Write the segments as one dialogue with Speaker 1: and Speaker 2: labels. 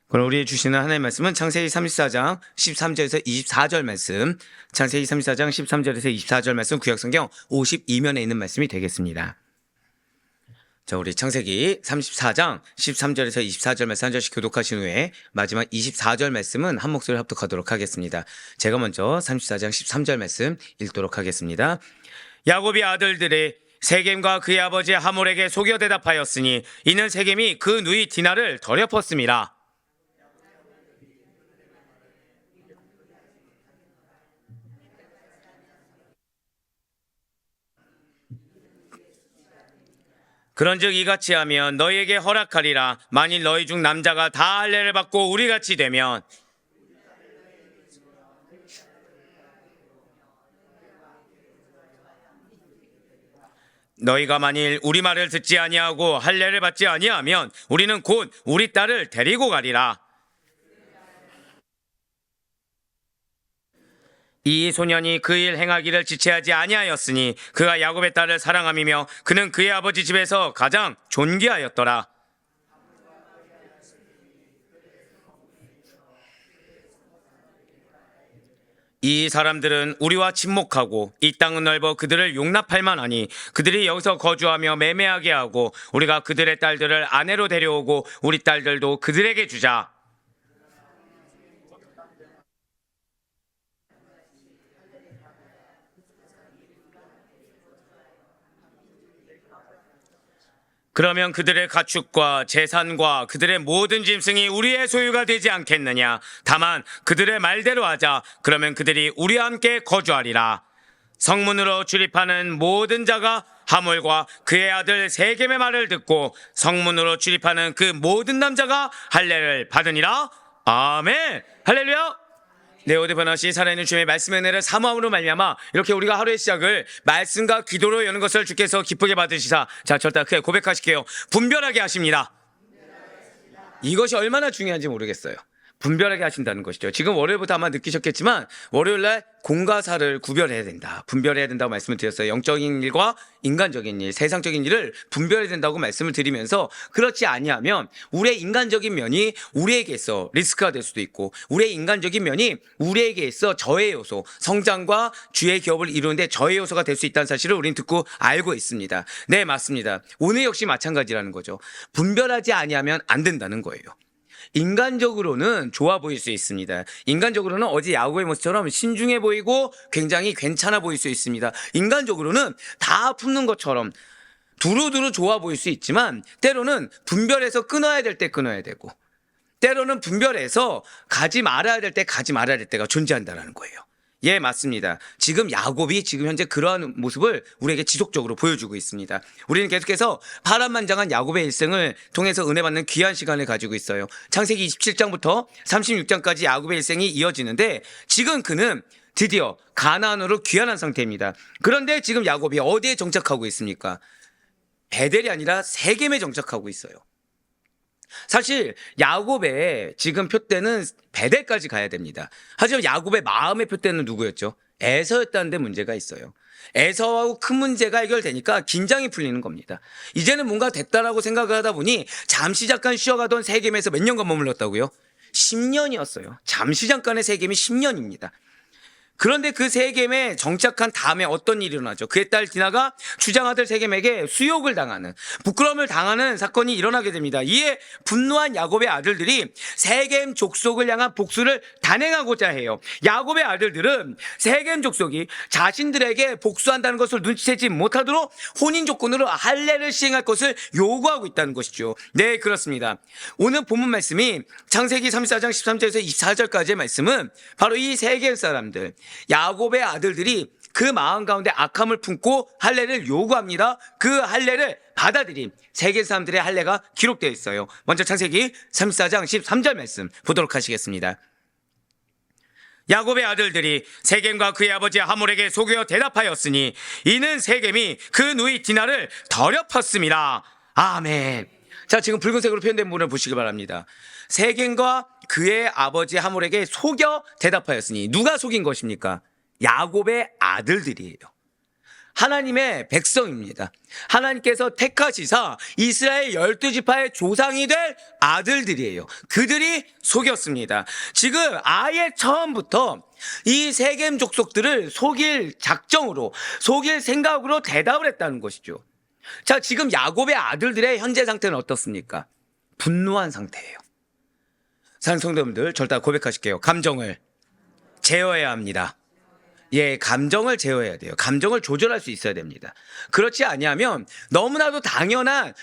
Speaker 1: 그럼 우리 주시는 하나님의 말씀은 창세기 34장 13절에서 24절 말씀, 창세기 34장 13절에서 24절 말씀, 구약성경 52면에 있는 말씀이 되겠습니다. 자, 우리 창세기 34장 13절에서 24절 말씀 한 절씩 교독하신 후에 마지막 24절 말씀은 한 목소리를 합독하도록 하겠습니다. 제가 먼저 34장 13절 말씀 읽도록 하겠습니다. 야곱이 아들들이 세겜과 그의 아버지 하몰에게 속여 대답하였으니 이는 세겜이 그 누이 디나를 더럽혔음이라. 그런즉 이같이 하면 너희에게 허락하리라. 만일 너희 중 남자가 다 할례를 받고 우리같이 되면 너희가 만일 우리 말을 듣지 아니하고 할례를 받지 아니하면 우리는 곧 우리 딸을 데리고 가리라. 이 소년이 그 일 행하기를 지체하지 아니하였으니 그가 야곱의 딸을 사랑함이며 그는 그의 아버지 집에서 가장 존귀하였더라. 이 사람들은 우리와 친목하고 이 땅은 넓어 그들을 용납할 만하니 그들이 여기서 거주하며 매매하게 하고 우리가 그들의 딸들을 아내로 데려오고 우리 딸들도 그들에게 주자. 그러면 그들의 가축과 재산과 그들의 모든 짐승이 우리의 소유가 되지 않겠느냐. 다만 그들의 말대로 하자. 그러면 그들이 우리와 함께 거주하리라. 성문으로 출입하는 모든 자가 하몰과 그의 아들 세겜의 말을 듣고 성문으로 출입하는 그 모든 남자가 할례를 받으니라. 아멘. 할렐루야. 네, 오대 번하시 살아있는 주님의 말씀의 은혜를 사모함으로 말미암아 이렇게 우리가 하루의 시작을 말씀과 기도로 여는 것을 주께서 기쁘게 받으시사, 자, 절대 크게 고백하실게요. 분별하게 하십니다. 이것이 얼마나 중요한지 모르겠어요. 분별하게 하신다는 것이죠. 지금 월요일부터 아마 느끼셨겠지만 월요일날 공과 사를 구별해야 된다, 분별해야 된다고 말씀을 드렸어요. 영적인 일과 인간적인 일, 세상적인 일을 분별해야 된다고 말씀을 드리면서, 그렇지 아니하면 우리의 인간적인 면이 우리에게 있어 리스크가 될 수도 있고, 우리의 인간적인 면이 우리에게 있어 저해 요소, 성장과 주의 기업을 이루는데 저해 요소가 될 수 있다는 사실을 우리는 듣고 알고 있습니다. 네, 맞습니다. 오늘 역시 마찬가지라는 거죠. 분별하지 아니하면 안 된다는 거예요. 인간적으로는 좋아 보일 수 있습니다. 인간적으로는 어제 야곱의 모습처럼 신중해 보이고 굉장히 괜찮아 보일 수 있습니다. 인간적으로는 다 품는 것처럼 두루두루 좋아 보일 수 있지만, 때로는 분별해서 끊어야 될 때 끊어야 되고, 때로는 분별해서 가지 말아야 될 때 가지 말아야 될 때가 존재한다는 거예요. 예, 맞습니다. 지금 야곱이 지금 현재 그러한 모습을 우리에게 지속적으로 보여주고 있습니다. 우리는 계속해서 파란만장한 야곱의 일생을 통해서 은혜 받는 귀한 시간을 가지고 있어요. 창세기 27장부터 36장까지 야곱의 일생이 이어지는데, 지금 그는 드디어 가나안으로 귀환한 상태입니다. 그런데 지금 야곱이 어디에 정착하고 있습니까? 베델이 아니라 세겜에 정착하고 있어요. 사실 야곱의 지금 표대는 베델까지 가야 됩니다. 하지만 야곱의 마음의 표대는 누구였죠? 에서였다는 데 문제가 있어요. 에서하고 큰 문제가 해결되니까 긴장이 풀리는 겁니다. 이제는 뭔가 됐다라고 생각을 하다 보니 잠시 잠깐 쉬어가던 세겜에서 몇 년간 머물렀다고요? 10년이었어요. 잠시 잠깐의 세겜이 10년입니다. 그런데 그 세겜에 정착한 다음에 어떤 일이 일어나죠? 그의 딸 디나가 주장아들 세겜에게 수욕을 당하는, 부끄러움을 당하는 사건이 일어나게 됩니다. 이에 분노한 야곱의 아들들이 세겜 족속을 향한 복수를 단행하고자 해요. 야곱의 아들들은 세겜 족속이 자신들에게 복수한다는 것을 눈치채지 못하도록 혼인 조건으로 할례를 시행할 것을 요구하고 있다는 것이죠. 네, 그렇습니다. 오늘 본문 말씀이 창세기 34장 13절에서 24절까지의 말씀은 바로 이 세겜 사람들, 야곱의 아들들이 그 마음 가운데 악함을 품고 할례를 요구합니다. 그 할례를 받아들인 세겜 사람들의 할례가 기록되어 있어요. 먼저 창세기 34장 13절 말씀 보도록 하시겠습니다. 야곱의 아들들이 세겜과 그의 아버지 하몰에게 속여 대답하였으니 이는 세겜이 그 누이 디나를 더럽혔습니다. 아멘. 자, 지금 붉은색으로 표현된 부분을 보시기 바랍니다. 세겜과 그의 아버지 하몰에게 속여 대답하였으니, 누가 속인 것입니까? 야곱의 아들들이에요. 하나님의 백성입니다. 하나님께서 택하시사 이스라엘 12지파의 조상이 될 아들들이에요. 그들이 속였습니다. 지금 아예 처음부터 이 세겜 족속들을 속일 작정으로, 속일 생각으로 대답을 했다는 것이죠. 자, 지금 야곱의 아들들의 현재 상태는 어떻습니까? 분노한 상태예요. 사랑하는 성도님들, 절대 고백하실게요. 감정을 제어해야 합니다. 예, 감정을 제어해야 돼요. 감정을 조절할 수 있어야 됩니다. 그렇지 아니하면 너무나도 당연한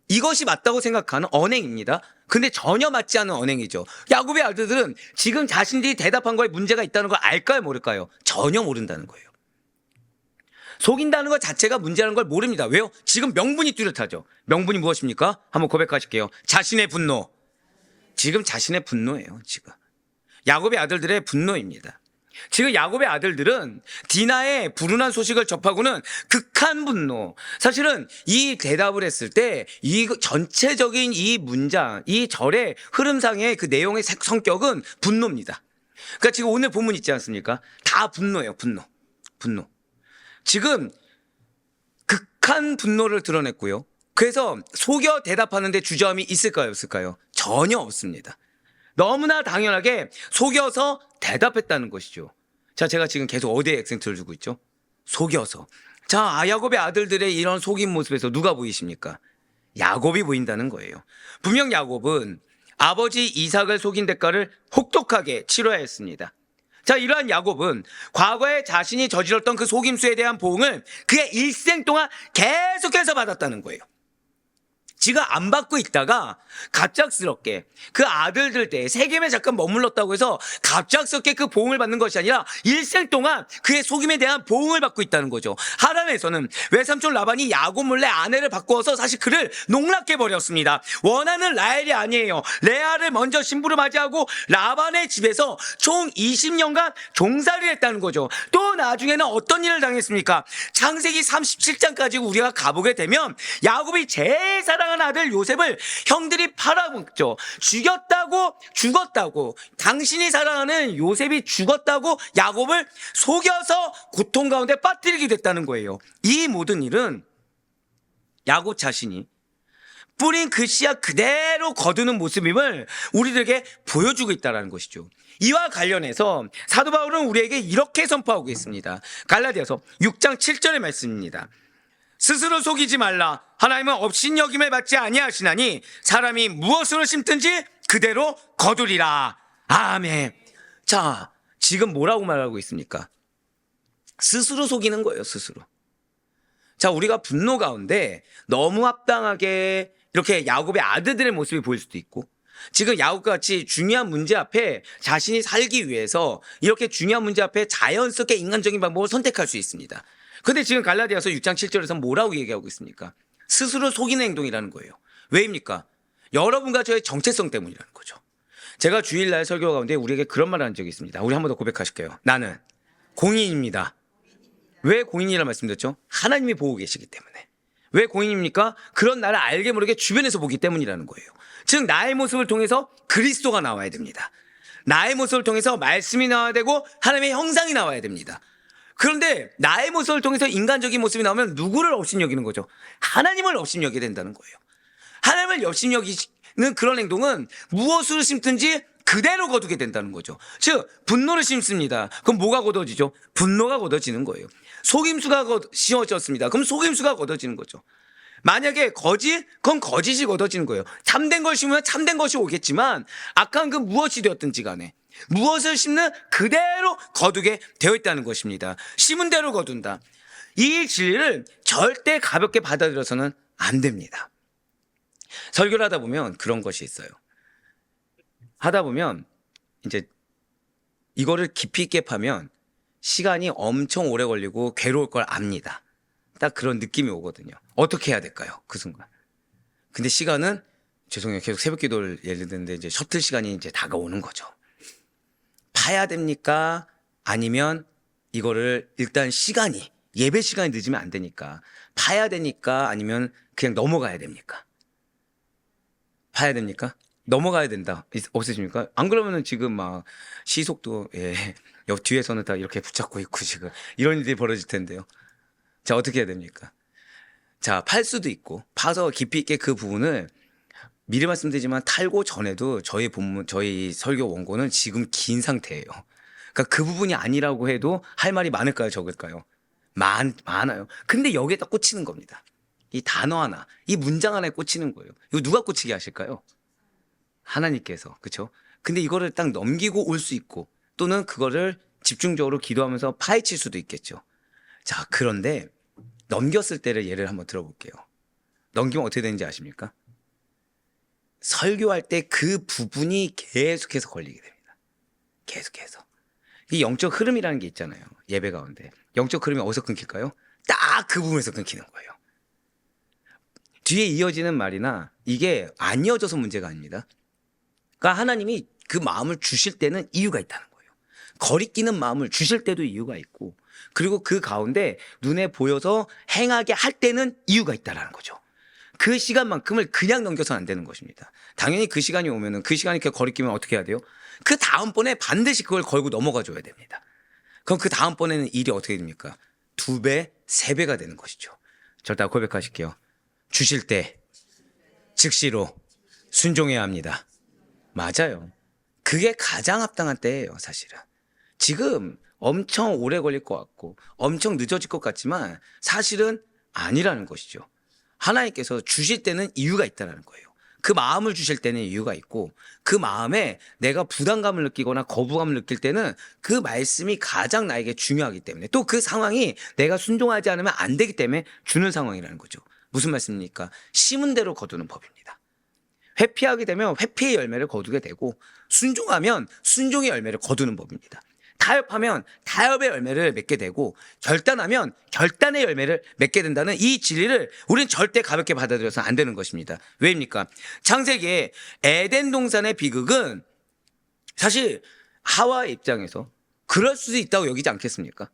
Speaker 1: 이것이 맞다고 생각하는 언행입니다. 근데 전혀 맞지 않은 언행이죠. 야곱의 아들들은 지금 자신들이 대답한 거에 문제가 있다는 걸 알까요, 모를까요? 전혀 모른다는 거예요. 속인다는 것 자체가 문제라는 걸 모릅니다. 왜요? 지금 명분이 뚜렷하죠. 명분이 무엇입니까? 한번 고백하실게요. 자신의 분노. 지금 자신의 분노예요, 지금. 야곱의 아들들의 분노입니다. 지금 야곱의 아들들은 디나의 불운한 소식을 접하고는 극한 분노. 사실은 이 대답을 했을 때 이 전체적인 이 문장, 이 절의 흐름상의 그 내용의 성격은 분노입니다. 그러니까 지금 오늘 본문 있지 않습니까? 다 분노예요, 분노. 분노. 지금 극한 분노를 드러냈고요. 그래서 속여 대답하는데 주저함이 있을까요, 없을까요? 전혀 없습니다. 너무나 당연하게 속여서 대답했다는 것이죠. 자, 제가 지금 계속 어디에 액센트를 주고 있죠? 속여서. 자, 야곱의 아들들의 이런 속인 모습에서 누가 보이십니까? 야곱이 보인다는 거예요. 분명 야곱은 아버지 이삭을 속인 대가를 혹독하게 치러야 했습니다. 자, 이러한 야곱은 과거에 자신이 저질렀던 그 속임수에 대한 보응을 그의 일생 동안 계속해서 받았다는 거예요. 지가 안 받고 있다가 갑작스럽게 그 아들들 때 세겜에 잠깐 머물렀다고 해서 갑작스럽게 그 보응을 받는 것이 아니라 일생 동안 그의 속임에 대한 보응을 받고 있다는 거죠. 하란에서는 외삼촌 라반이 야곱 몰래 아내를 바꾸어서 사실 그를 농락해버렸습니다. 원하는 라헬이 아니에요. 레아를 먼저 신부로 맞이하고 라반의 집에서 총 20년간 종살이를 했다는 거죠. 또 나중에는 어떤 일을 당했습니까? 창세기 37장까지 우리가 가보게 되면 야곱이 제일 사랑하는 아들 요셉을 형들이 팔아먹죠. 죽었다고 당신이 사랑하는 요셉이 죽었다고 야곱을 속여서 고통 가운데 빠뜨리게 됐다는 거예요. 이 모든 일은 야곱 자신이 뿌린 그 씨앗 그대로 거두는 모습임을 우리들에게 보여주고 있다는 것이죠. 이와 관련해서 사도 바울은 우리에게 이렇게 선포하고 있습니다. 갈라디아서 6장 7절의 말씀입니다. 스스로 속이지 말라. 하나님은 업신여김을 받지 아니하시나니 사람이 무엇으로 심든지 그대로 거두리라. 아멘. 자, 지금 뭐라고 말하고 있습니까? 스스로 속이는 거예요, 스스로. 자, 우리가 분노 가운데 너무 합당하게 이렇게 야곱의 아들들의 모습이 보일 수도 있고, 지금 야곱과 같이 중요한 문제 앞에 자신이 살기 위해서 이렇게 중요한 문제 앞에 자연스럽게 인간적인 방법을 선택할 수 있습니다. 근데 지금 갈라디아서 6장 7절에서 뭐라고 얘기하고 있습니까? 스스로 속이는 행동이라는 거예요. 왜입니까? 여러분과 저의 정체성 때문이라는 거죠. 제가 주일날 설교 가운데 우리에게 그런 말을 한 적이 있습니다. 우리 한 번 더 고백하실게요. 나는 공인입니다. 왜 공인이라는 말씀드렸죠? 하나님이 보고 계시기 때문에. 왜 공인입니까? 그런 나를 알게 모르게 주변에서 보기 때문이라는 거예요. 즉 나의 모습을 통해서 그리스도가 나와야 됩니다. 나의 모습을 통해서 말씀이 나와야 되고 하나님의 형상이 나와야 됩니다. 그런데 나의 모습을 통해서 인간적인 모습이 나오면 누구를 업신여기는 거죠? 하나님을 업신여기게 된다는 거예요. 하나님을 업신여기는 그런 행동은 무엇으로 심든지 그대로 거두게 된다는 거죠. 즉 분노를 심습니다. 그럼 뭐가 걷어지죠? 분노가 걷어지는 거예요. 속임수가 씌워졌습니다. 그럼 속임수가 걷어지는 거죠. 만약에 거짓? 그럼 거짓이 걷어지는 거예요. 참된 걸 심으면 참된 것이 오겠지만 악한 그 무엇이 되었든지 간에 무엇을 심는 그대로 거두게 되어 있다는 것입니다. 심은 대로 거둔다. 이 진리를 절대 가볍게 받아들여서는 안 됩니다. 설교를 하다 보면 그런 것이 있어요. 하다 보면 이제 이거를 깊이 있게 파면 시간이 엄청 오래 걸리고 괴로울 걸 압니다. 딱 그런 느낌이 오거든요. 어떻게 해야 될까요? 그 순간. 근데 시간은 죄송해요. 계속 새벽 기도를 예를 드는데 이제 셔틀 시간이 이제 다가오는 거죠. 파야 됩니까? 아니면 이거를 일단 시간이 예배 시간이 늦으면 안 되니까 파야 되니까 아니면 그냥 넘어가야 됩니까? 파야 됩니까? 넘어가야 된다. 없으십니까? 안 그러면은 지금 막 시속도 옆 뒤에서는 다 이렇게 붙잡고 있고 지금 이런 일이 벌어질 텐데요. 자, 어떻게 해야 됩니까? 자, 팔 수도 있고 파서 깊이 있게 그 부분을 미리 말씀드리지만 탈고 전에도 저희 본문, 저희 설교 원고는 지금 긴 상태예요. 그러니까 그 부분이 아니라고 해도 할 말이 많을까요, 적을까요? 많아요. 근데 여기에다 꽂히는 겁니다. 이 단어 하나, 이 문장 하나에 꽂히는 거예요. 이거 누가 꽂히게 하실까요? 하나님께서. 그렇죠? 근데 이거를 딱 넘기고 올 수 있고 또는 그거를 집중적으로 기도하면서 파헤칠 수도 있겠죠. 자, 그런데 넘겼을 때를 예를 한번 들어볼게요. 넘기면 어떻게 되는지 아십니까? 설교할 때 그 부분이 계속해서 걸리게 됩니다. 계속해서. 이 영적 흐름이라는 게 있잖아요. 예배 가운데. 영적 흐름이 어디서 끊길까요? 딱 그 부분에서 끊기는 거예요. 뒤에 이어지는 말이나 이게 안 이어져서 문제가 아닙니다. 그러니까 하나님이 그 마음을 주실 때는 이유가 있다는 거예요. 거리끼는 마음을 주실 때도 이유가 있고 그리고 그 가운데 눈에 보여서 행하게 할 때는 이유가 있다는 거죠. 그 시간만큼을 그냥 넘겨서는 안 되는 것입니다. 당연히 그 시간이 오면은 그 시간이 거리끼면 어떻게 해야 돼요? 그 다음번에 반드시 그걸 걸고 넘어가 줘야 됩니다. 그럼 그 다음번에는 일이 어떻게 됩니까? 2배, 3배가 되는 것이죠. 절대 고백하실게요. 주실 때 즉시로 순종해야 합니다. 맞아요. 그게 가장 합당한 때예요, 사실은. 지금 엄청 오래 걸릴 것 같고 엄청 늦어질 것 같지만 사실은 아니라는 것이죠. 하나님께서 주실 때는 이유가 있다는 거예요. 그 마음을 주실 때는 이유가 있고 그 마음에 내가 부담감을 느끼거나 거부감을 느낄 때는 그 말씀이 가장 나에게 중요하기 때문에 또 그 상황이 내가 순종하지 않으면 안 되기 때문에 주는 상황이라는 거죠. 무슨 말씀입니까? 심은 대로 거두는 법입니다. 회피하게 되면 회피의 열매를 거두게 되고 순종하면 순종의 열매를 거두는 법입니다. 타협하면 타협의 열매를 맺게 되고 결단하면 결단의 열매를 맺게 된다는 이 진리를 우리는 절대 가볍게 받아들여서는 안 되는 것입니다. 왜입니까? 창세기에 에덴 동산의 비극은 사실 하와의 입장에서 그럴 수도 있다고 여기지 않겠습니까?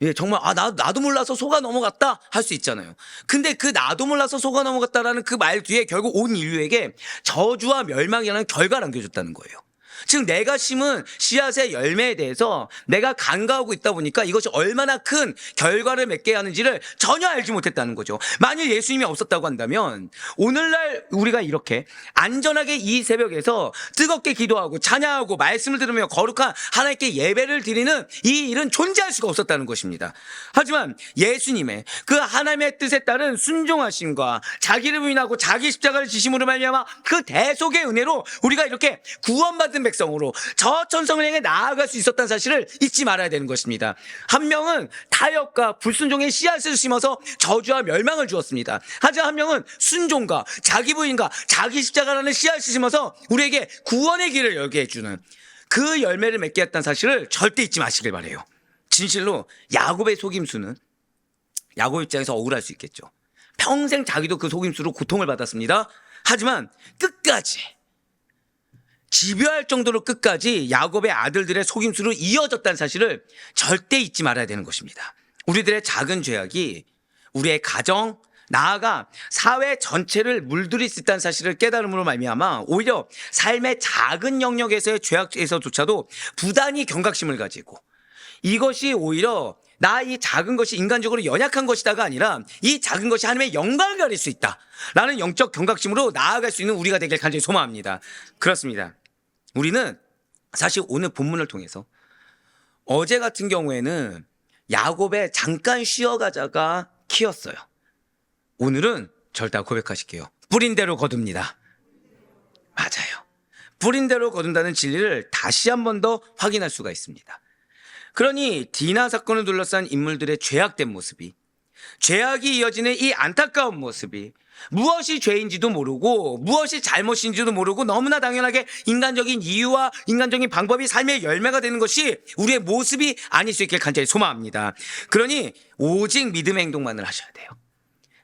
Speaker 1: 예, 정말 나도 몰라서 속아 넘어갔다 할 수 있잖아요. 근데 그 나도 몰라서 속아 넘어갔다라는 그 말 뒤에 결국 온 인류에게 저주와 멸망이라는 결과를 안겨줬다는 거예요. 즉 내가 심은 씨앗의 열매에 대해서 내가 간과하고 있다 보니까 이것이 얼마나 큰 결과를 맺게 하는지를 전혀 알지 못했다는 거죠. 만일 예수님이 없었다고 한다면 오늘날 우리가 이렇게 안전하게 이 새벽에서 뜨겁게 기도하고 찬양하고 말씀을 들으며 거룩한 하나님께 예배를 드리는 이 일은 존재할 수가 없었다는 것입니다. 하지만 예수님의 그 하나님의 뜻에 따른 순종하심과 자기를 부인하고 자기 십자가를 지심으로 말미암아 그 대속의 은혜로 우리가 이렇게 구원받은 백성으로 저 천성을 향해 나아갈 수 있었다는 사실을 잊지 말아야 되는 것입니다. 한 명은 타협과 불순종의 씨앗을 심어서 저주와 멸망을 주었습니다. 하지만 한 명은 순종과 자기 부인과 자기 십자가라는 씨앗을 심어서 우리에게 구원의 길을 열게 해주는 그 열매를 맺게 했다는 사실을 절대 잊지 마시길 바라요. 진실로 야곱의 속임수는 야곱 입장에서 억울할 수 있겠죠. 평생 자기도 그 속임수로 고통을 받았습니다. 하지만 끝까지 집요할 정도로 끝까지 야곱의 아들들의 속임수로 이어졌다는 사실을 절대 잊지 말아야 되는 것입니다. 우리들의 작은 죄악이 우리의 가정, 나아가 사회 전체를 물들일 수 있다는 사실을 깨달음으로 말미암아 오히려 삶의 작은 영역에서의 죄악에서조차도 부단히 경각심을 가지고 이것이 오히려 나 이 작은 것이 인간적으로 연약한 것이다가 아니라 이 작은 것이 하나님의 영광을 가릴 수 있다라는 영적 경각심으로 나아갈 수 있는 우리가 되길 간절히 소망합니다. 그렇습니다. 우리는 사실 오늘 본문을 통해서 어제 같은 경우에는 야곱의 잠깐 쉬어가자가 키였어요. 오늘은 절대 고백하실게요. 뿌린 대로 거둡니다. 맞아요. 뿌린 대로 거둔다는 진리를 다시 한 번 더 확인할 수가 있습니다. 그러니 디나 사건을 둘러싼 인물들의 죄악된 모습이 죄악이 이어지는 이 안타까운 모습이 무엇이 죄인지도 모르고 무엇이 잘못인지도 모르고 너무나 당연하게 인간적인 이유와 인간적인 방법이 삶의 열매가 되는 것이 우리의 모습이 아닐 수 있길 간절히 소망합니다. 그러니 오직 믿음의 행동만을 하셔야 돼요.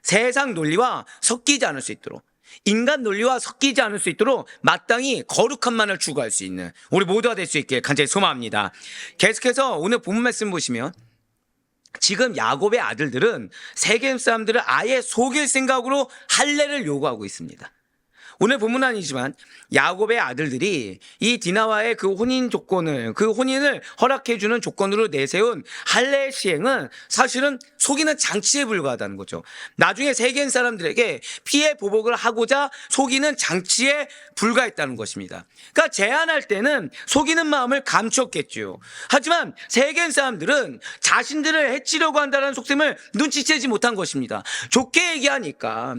Speaker 1: 세상 논리와 섞이지 않을 수 있도록 인간 논리와 섞이지 않을 수 있도록 마땅히 거룩함만을 추구할 수 있는 우리 모두가 될 수 있길 간절히 소망합니다. 계속해서 오늘 본문 말씀 보시면 지금 야곱의 아들들은 세겜 사람들을 아예 속일 생각으로 할례를 요구하고 있습니다. 오늘 본문은 아니지만 야곱의 아들들이 이 디나와의 그 혼인을 허락해주는 조건으로 내세운 할례의 시행은 사실은 속이는 장치에 불과하다는 거죠. 나중에 세겜 사람들에게 피해 보복을 하고자 속이는 장치에 불과했다는 것입니다. 그러니까 제안할 때는 속이는 마음을 감췄겠죠. 하지만 세겜 사람들은 자신들을 해치려고 한다는 속셈을 눈치채지 못한 것입니다. 좋게 얘기하니까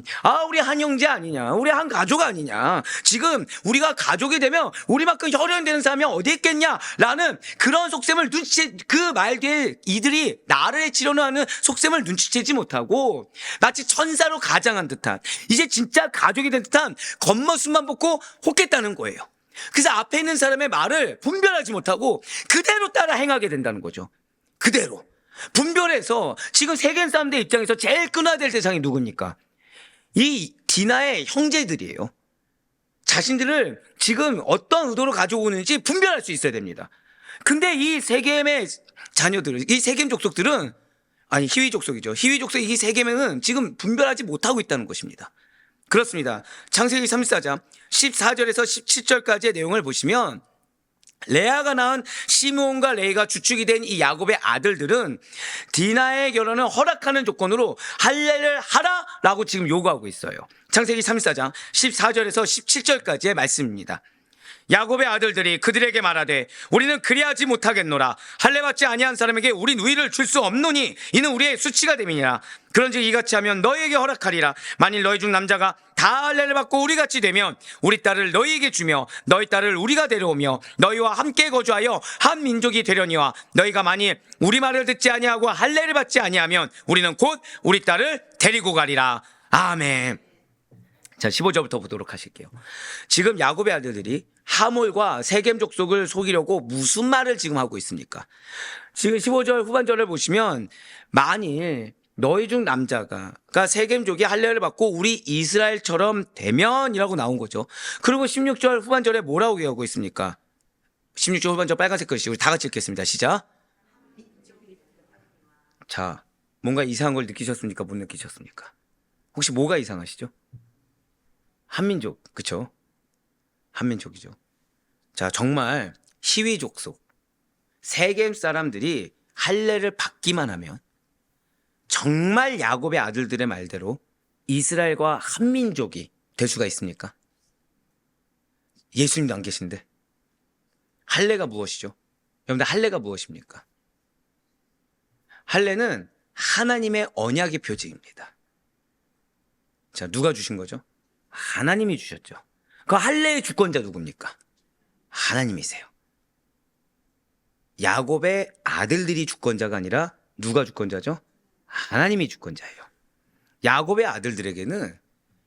Speaker 1: 우리 한 형제 아니냐, 우리 한 가족 아니냐, 지금 우리가 가족이 되면 우리만큼 혈연 되는 사람이 어디 있겠냐라는 그런 속셈을 그 말 뒤에 이들이 나를 해치려는 하는 속셈을 눈치채지 못하고 마치 천사로 가장한 듯한, 이제 진짜 가족이 된 듯한 겉모습만 보고 혹했다는 거예요. 그래서 앞에 있는 사람의 말을 분별하지 못하고 그대로 따라 행하게 된다는 거죠. 그대로 분별해서 지금 세겜 사람들 입장에서 제일 끊어야 될 대상이 누굽니까? 이 디나의 형제들이에요. 자신들을 지금 어떤 의도로 가져오는지 분별할 수 있어야 됩니다. 근데 이 세겜의 자녀들, 이 세겜 족속들은, 아니 히위 족속이죠. 히위 족속 이 세겜은 지금 분별하지 못하고 있다는 것입니다. 그렇습니다. 창세기 34장 14절에서 17절까지의 내용을 보시면 레아가 낳은 시므온과 레이가 주축이 된 이 야곱의 아들들은 디나의 결혼을 허락하는 조건으로 할례를 하라라고 지금 요구하고 있어요. 창세기 34장 14절에서 17절까지의 말씀입니다. 야곱의 아들들이 그들에게 말하되 우리는 그리하지 못하겠노라. 할례받지 아니한 사람에게 우리 누이를 줄 수 없노니 이는 우리의 수치가 됨이니라. 그런즉 이같이 하면 너희에게 허락하리라. 만일 너희 중 남자가 다 할례를 받고 우리같이 되면 우리 딸을 너희에게 주며 너희 딸을 우리가 데려오며 너희와 함께 거주하여 한 민족이 되려니와 너희가 만일 우리 말을 듣지 아니하고 할례를 받지 아니하면 우리는 곧 우리 딸을 데리고 가리라. 아멘. 자, 15절부터 보도록 하실게요. 지금 야곱의 아들들이 하몰과 세겜 족속을 속이려고 무슨 말을 지금 하고 있습니까? 지금 15절 후반절을 보시면 만일 너희 중 남자가, 그러니까 세겜족이 할례를 받고 우리 이스라엘처럼 되면이라고 나온 거죠. 그리고 16절 후반절에 뭐라고 얘기하고 있습니까? 16절 후반절 빨간색 글씨 우리 다 같이 읽겠습니다. 시작. 자, 뭔가 이상한 걸 느끼셨습니까? 못 느끼셨습니까? 혹시 뭐가 이상하시죠? 한민족, 그쵸? 한민족이죠. 자, 정말 히위 족속, 세겜 사람들이 할례를 받기만 하면 정말 야곱의 아들들의 말대로 이스라엘과 한민족이 될 수가 있습니까? 예수님도 안 계신데. 할례가 무엇이죠? 여러분들 할례가 무엇입니까? 할례는 하나님의 언약의 표징입니다. 자, 누가 주신 거죠? 하나님이 주셨죠. 그 할례의 주권자 누굽니까? 하나님이세요. 야곱의 아들들이 주권자가 아니라 누가 주권자죠? 하나님이 주권자예요. 야곱의 아들들에게는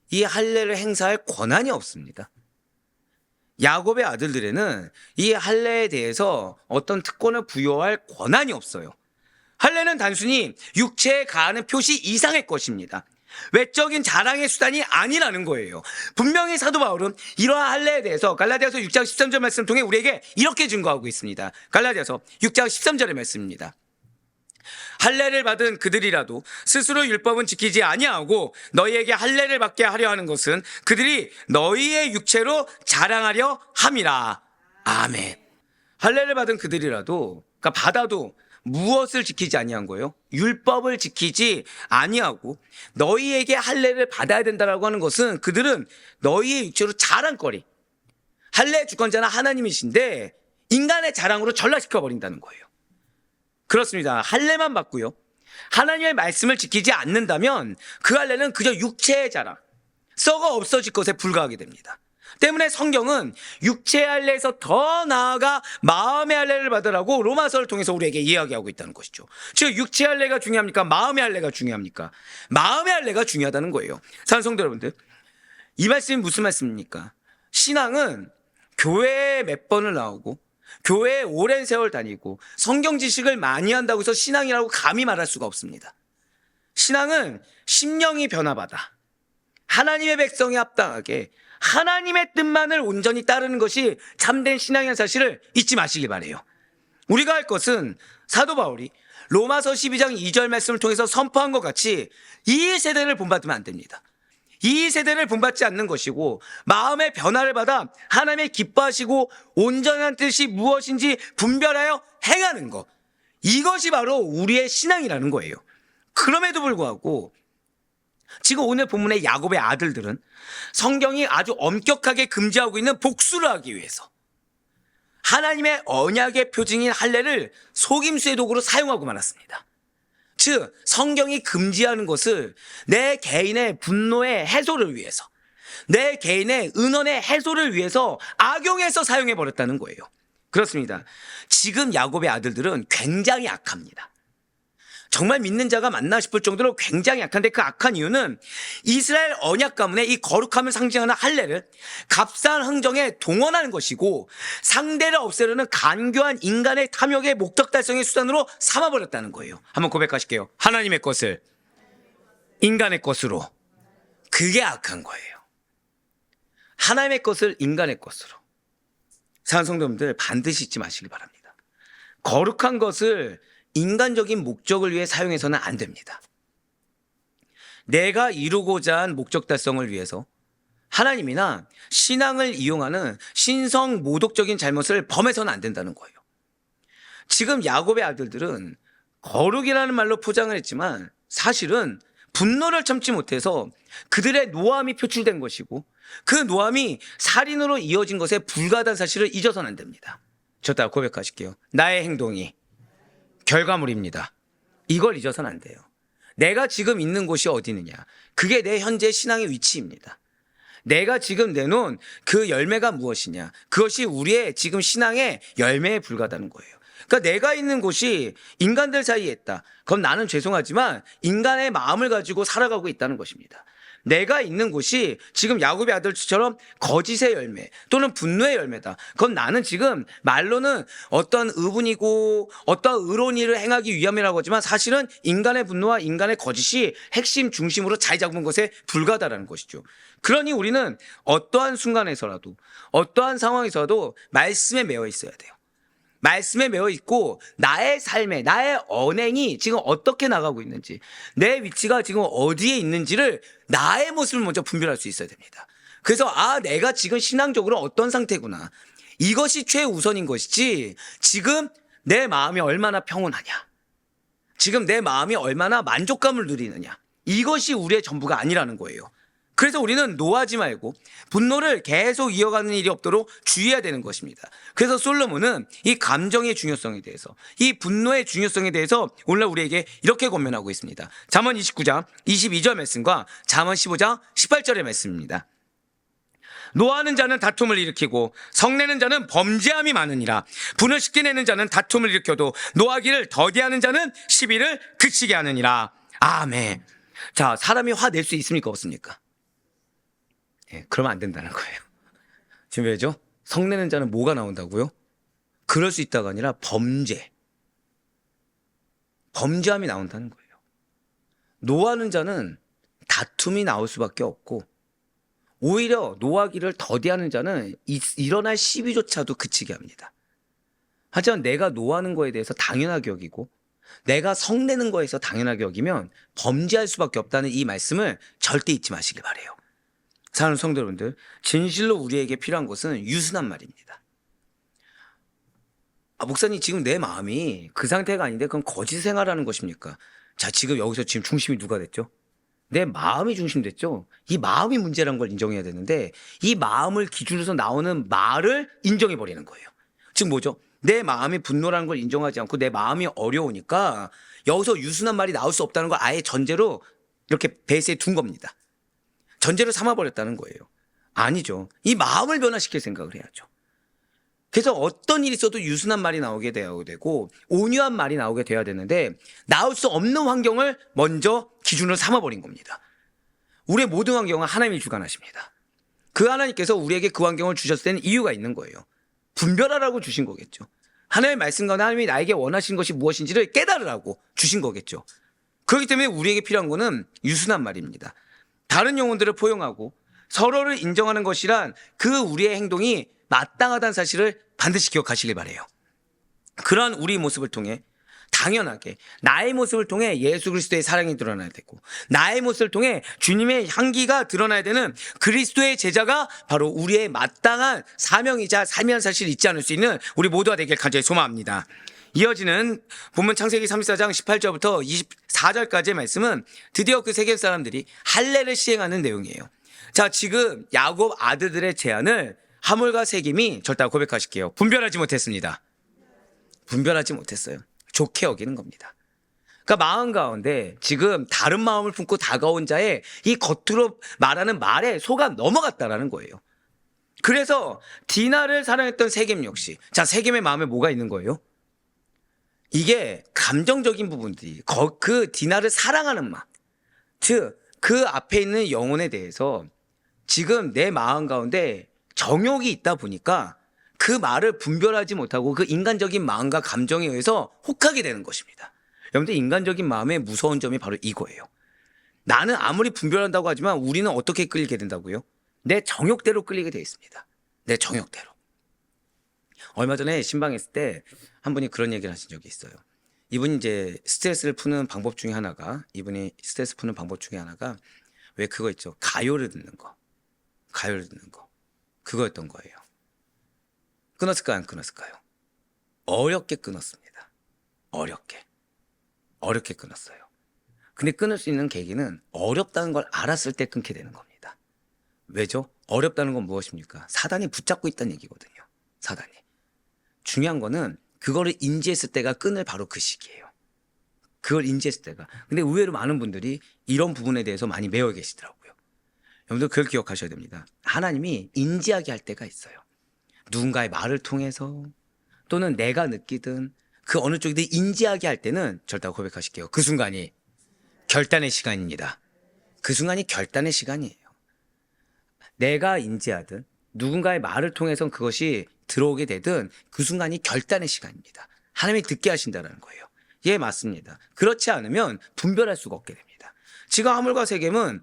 Speaker 1: 이 할례를 행사할 권한이 없습니다. 야곱의 아들들에는 이 할례에 대해서 어떤 특권을 부여할 권한이 없어요. 할례는 단순히 육체에 가하는 표시 이상의 것입니다. 외적인 자랑의 수단이 아니라는 거예요. 분명히 사도 바울은 이러한 할례에 대해서 갈라디아서 6장 13절 말씀을 통해 우리에게 이렇게 증거하고 있습니다. 갈라디아서 6장 13절의 말씀입니다. 할례를 받은 그들이라도 스스로 율법은 지키지 아니하고 너희에게 할례를 받게 하려 하는 것은 그들이 너희의 육체로 자랑하려 함이라. 아멘. 할례를 받은 그들이라도, 그러니까 받아도 무엇을 지키지 아니한 거예요? 율법을 지키지 아니하고 너희에게 할례를 받아야 된다라고 하는 것은 그들은 너희의 육체로 자랑거리, 할례의 주권자는 하나님이신데 인간의 자랑으로 전락시켜 버린다는 거예요. 그렇습니다. 할례만 받고요, 하나님의 말씀을 지키지 않는다면 그 할례는 그저 육체의 자랑, 썩어 없어질 것에 불과하게 됩니다. 때문에 성경은 육체의 할례에서 더 나아가 마음의 할례를 받으라고 로마서를 통해서 우리에게 이야기하고 있다는 것이죠. 즉 육체의 할례가 중요합니까? 마음의 할례가 중요합니까? 마음의 할례가 중요하다는 거예요. 사랑하는 성도 여러분들, 이 말씀이 무슨 말씀입니까? 신앙은 교회에 몇 번을 나오고 교회에 오랜 세월 다니고 성경 지식을 많이 한다고 해서 신앙이라고 감히 말할 수가 없습니다. 신앙은 심령이 변화받아 하나님의 백성이 합당하게 하나님의 뜻만을 온전히 따르는 것이 참된 신앙이라는 사실을 잊지 마시기 바라요. 우리가 할 것은 사도 바울이 로마서 12장 2절 말씀을 통해서 선포한 것 같이 이 세대를 본받으면 안 됩니다. 이 세대를 본받지 않는 것이고 마음의 변화를 받아 하나님의 기뻐하시고 온전한 뜻이 무엇인지 분별하여 행하는 것, 이것이 바로 우리의 신앙이라는 거예요. 그럼에도 불구하고 지금 오늘 본문의 야곱의 아들들은 성경이 아주 엄격하게 금지하고 있는 복수를 하기 위해서 하나님의 언약의 표징인 할례를 속임수의 도구로 사용하고 말았습니다. 즉 성경이 금지하는 것을 내 개인의 분노의 해소를 위해서, 내 개인의 은원의 해소를 위해서 악용해서 사용해 버렸다는 거예요. 그렇습니다. 지금 야곱의 아들들은 굉장히 악합니다. 정말 믿는 자가 맞나 싶을 정도로 굉장히 악한데, 그 악한 이유는 이스라엘 언약 가문의 이 거룩함을 상징하는 할례를 값싼 흥정에 동원하는 것이고 상대를 없애려는 간교한 인간의 탐욕의 목적 달성의 수단으로 삼아버렸다는 거예요. 한번 고백하실게요. 하나님의 것을 인간의 것으로. 그게 악한 거예요. 하나님의 것을 인간의 것으로. 사랑하는 성도님들, 반드시 잊지 마시길 바랍니다. 거룩한 것을 인간적인 목적을 위해 사용해서는 안 됩니다. 내가 이루고자 한 목적 달성을 위해서 하나님이나 신앙을 이용하는 신성 모독적인 잘못을 범해서는 안 된다는 거예요. 지금 야곱의 아들들은 거룩이라는 말로 포장을 했지만 사실은 분노를 참지 못해서 그들의 노함이 표출된 것이고 그 노함이 살인으로 이어진 것에 불과하다는 사실을 잊어서는 안 됩니다. 저 따라 고백하실게요. 나의 행동이 결과물입니다. 이걸 잊어서는 안 돼요. 내가 지금 있는 곳이 어디느냐, 그게 내 현재 신앙의 위치입니다. 내가 지금 내놓은 그 열매가 무엇이냐, 그것이 우리의 지금 신앙의 열매에 불과하다는 거예요. 그러니까 내가 있는 곳이 인간들 사이에 있다. 그럼 나는 죄송하지만 인간의 마음을 가지고 살아가고 있다는 것입니다. 내가 있는 곳이 지금 야곱의 아들처럼 거짓의 열매 또는 분노의 열매다. 그건 나는 지금 말로는 어떤 의분이고 어떤 의로운 일을 행하기 위함이라고 하지만 사실은 인간의 분노와 인간의 거짓이 핵심 중심으로 자리 잡은 것에 불과하다는 것이죠. 그러니 우리는 어떠한 순간에서라도 어떠한 상황에서도 말씀에 매여 있어야 돼요. 말씀에 매여 있고 나의 삶에, 나의 언행이 지금 어떻게 나가고 있는지, 내 위치가 지금 어디에 있는지를 나의 모습을 먼저 분별할 수 있어야 됩니다. 그래서 내가 지금 신앙적으로 어떤 상태구나, 이것이 최우선인 것이지 지금 내 마음이 얼마나 평온하냐, 지금 내 마음이 얼마나 만족감을 누리느냐, 이것이 우리의 전부가 아니라는 거예요. 그래서 우리는 노하지 말고 분노를 계속 이어가는 일이 없도록 주의해야 되는 것입니다. 그래서 솔로몬은 이 감정의 중요성에 대해서, 이 분노의 중요성에 대해서 오늘 우리에게 이렇게 권면하고 있습니다. 잠언 29장 22절 말씀과 잠언 15장 18절의 말씀입니다. 노하는 자는 다툼을 일으키고 성내는 자는 범죄함이 많으니라. 분을 쉽게 내는 자는 다툼을 일으켜도 노하기를 더디하는 자는 시비를 그치게 하느니라. 아멘. 자, 사람이 화 낼 수 있습니까, 없습니까? 그러면 안 된다는 거예요. 지금 왜죠? 성내는 자는 뭐가 나온다고요? 그럴 수 있다가 아니라 범죄함이 나온다는 거예요. 노하는 자는 다툼이 나올 수밖에 없고 오히려 노하기를 더디하는 자는 일어날 시비조차도 그치게 합니다. 하지만 내가 노하는 거에 대해서 당연하게 여기고 내가 성내는 거에서 당연하게 여기면 범죄할 수밖에 없다는 이 말씀을 절대 잊지 마시길 바라요. 사랑하는 성도 여러분들, 진실로 우리에게 필요한 것은 유순한 말입니다. 목사님, 지금 내 마음이 그 상태가 아닌데 그건 거짓 생활하는 것입니까? 자, 지금 여기서 지금 중심이 누가 됐죠? 내 마음이 중심됐죠? 이 마음이 문제라는 걸 인정해야 되는데 이 마음을 기준으로 나오는 말을 인정해버리는 거예요. 즉 뭐죠? 내 마음이 분노라는 걸 인정하지 않고 내 마음이 어려우니까 여기서 유순한 말이 나올 수 없다는 걸 아예 전제로 이렇게 베이스에 둔 겁니다. 전제로 삼아버렸다는 거예요. 아니죠. 이 마음을 변화시킬 생각을 해야죠. 그래서 어떤 일이 있어도 유순한 말이 나오게 되어야 되고 온유한 말이 나오게 되어야 되는데 나올 수 없는 환경을 먼저 기준으로 삼아버린 겁니다. 우리의 모든 환경은 하나님이 주관하십니다. 그 하나님께서 우리에게 그 환경을 주셨을 때는 이유가 있는 거예요. 분별하라고 주신 거겠죠. 하나님의 말씀과 하나님이 나에게 원하시는 것이 무엇인지를 깨달으라고 주신 거겠죠. 그렇기 때문에 우리에게 필요한 거는 유순한 말입니다. 다른 영혼들을 포용하고 서로를 인정하는 것이란 그 우리의 행동이 마땅하다는 사실을 반드시 기억하시길 바라요. 그러한 우리 모습을 통해 당연하게 나의 모습을 통해 예수 그리스도의 사랑이 드러나야 되고, 나의 모습을 통해 주님의 향기가 드러나야 되는 그리스도의 제자가 바로 우리의 마땅한 사명이자 삶이라는 사실을 잊지 않을 수 있는 우리 모두가 되길 간절히 소망합니다. 이어지는 본문 창세기 34장 18절부터 24절까지의 말씀은 드디어 그 세겜 사람들이 할례를 시행하는 내용이에요. 자, 지금 야곱 아들들의 제안을 하몰과 세겜이 절대 고백하실게요. 분별하지 못했습니다. 분별하지 못했어요. 좋게 여기는 겁니다. 그러니까 마음 가운데 지금 다른 마음을 품고 다가온 자의 이 겉으로 말하는 말에 속아 넘어갔다라는 거예요. 그래서 디나를 사랑했던 세겜 역시, 자, 세겜의 마음에 뭐가 있는 거예요? 이게 감정적인 부분들이 그 디나를 사랑하는 마음, 즉 그 앞에 있는 영혼에 대해서 지금 내 마음 가운데 정욕이 있다 보니까 그 말을 분별하지 못하고 그 인간적인 마음과 감정에 의해서 혹하게 되는 것입니다. 여러분들, 인간적인 마음의 무서운 점이 바로 이거예요. 나는 아무리 분별한다고 하지만 우리는 어떻게 끌리게 된다고요? 내 정욕대로 끌리게 되어 있습니다. 내 정욕대로. 얼마 전에 신방에 있을 때 한 분이 그런 얘기를 하신 적이 있어요. 이분이 이제 스트레스를 푸는 방법 중에 하나가, 왜 그거 있죠? 가요를 듣는 거. 그거였던 거예요. 끊었을까요? 안 끊었을까요? 어렵게 끊었습니다. 어렵게 끊었어요. 근데 끊을 수 있는 계기는 어렵다는 걸 알았을 때 끊게 되는 겁니다. 왜죠? 어렵다는 건 무엇입니까? 사단이 붙잡고 있다는 얘기거든요. 사단이. 중요한 거는 그거를 인지했을 때가 끊을 바로 그 시기예요. 그걸 인지했을 때가. 근데 의외로 많은 분들이 이런 부분에 대해서 많이 매여 계시더라고요. 여러분들 그걸 기억하셔야 됩니다. 하나님이 인지하게 할 때가 있어요. 누군가의 말을 통해서 또는 내가 느끼든 그 어느 쪽이든 인지하게 할 때는 절대 고백하실게요. 그 순간이 결단의 시간입니다. 그 순간이 결단의 시간이에요. 내가 인지하든 누군가의 말을 통해서 그것이 들어오게 되든 그 순간이 결단의 시간입니다. 하나님이 듣게 하신다는 거예요. 예, 맞습니다. 그렇지 않으면 분별할 수가 없게 됩니다. 지금 하물과 세겜은,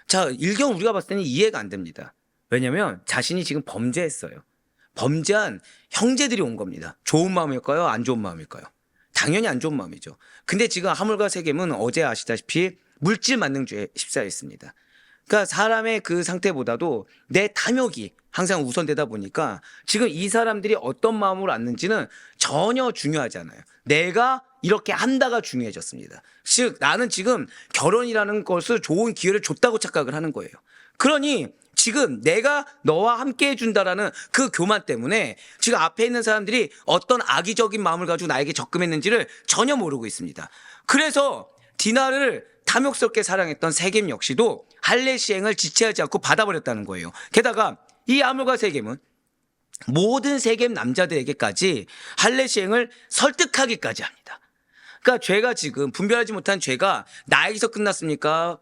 Speaker 1: 자, 일경 우리가 봤을 때는 이해가 안 됩니다. 왜냐하면 자신이 지금 범죄했어요. 범죄한 형제들이 온 겁니다. 좋은 마음일까요? 안 좋은 마음일까요? 당연히 안 좋은 마음이죠. 근데 지금 하물과 세겜은 어제 아시다시피 물질 만능죄에 휩싸였습니다. 그러니까 사람의 그 상태보다도 내 탐욕이 항상 우선되다 보니까 지금 이 사람들이 어떤 마음으로 왔는지는 전혀 중요하지 않아요. 내가 이렇게 한다가 중요해졌습니다. 즉 나는 지금 결혼이라는 것을 좋은 기회를 줬다고 착각을 하는 거예요. 그러니 지금 내가 너와 함께 해준다라는 그 교만 때문에 지금 앞에 있는 사람들이 어떤 악의적인 마음을 가지고 나에게 접근했는지를 전혀 모르고 있습니다. 그래서 디나를 탐욕스럽게 사랑했던 세겜 역시도 할례 시행을 지체하지 않고 받아버렸다는 거예요. 게다가 이 하물과 세겜은 모든 세겜 남자들에게까지 할례 시행을 설득하기까지 합니다. 그러니까 죄가 지금 분별하지 못한 죄가 나에게서 끝났습니까?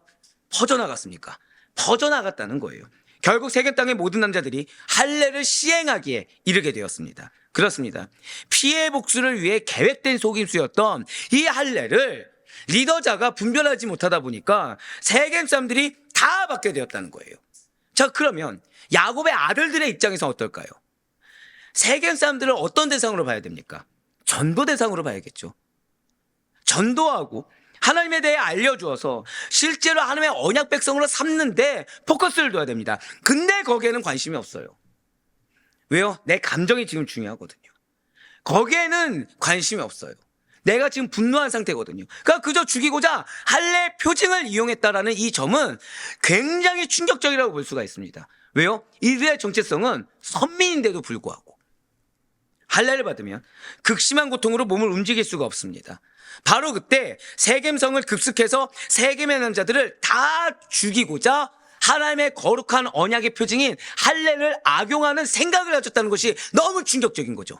Speaker 1: 퍼져나갔습니까? 퍼져나갔다는 거예요. 결국 세겜 땅의 모든 남자들이 할례를 시행하기에 이르게 되었습니다. 그렇습니다. 피해 복수를 위해 계획된 속임수였던 이 할례를 리더자가 분별하지 못하다 보니까 세겜 사람들이 다 받게 되었다는 거예요. 자, 그러면 야곱의 아들들의 입장에서 어떨까요? 세겜 사람들을 어떤 대상으로 봐야 됩니까? 전도 대상으로 봐야겠죠. 전도하고 하나님에 대해 알려주어서 실제로 하나님의 언약 백성으로 삼는데 포커스를 둬야 됩니다. 근데 거기에는 관심이 없어요. 왜요? 내 감정이 지금 중요하거든요. 거기에는 관심이 없어요. 내가 지금 분노한 상태거든요. 그러니까 그저 죽이고자 할례 표징을 이용했다라는 이 점은 굉장히 충격적이라고 볼 수가 있습니다. 왜요? 이들의 정체성은 선민인데도 불구하고 할례를 받으면 극심한 고통으로 몸을 움직일 수가 없습니다. 바로 그때 세겜성을 급습해서 세겜의 남자들을 다 죽이고자 하나님의 거룩한 언약의 표징인 할례를 악용하는 생각을 가졌다는 것이 너무 충격적인 거죠.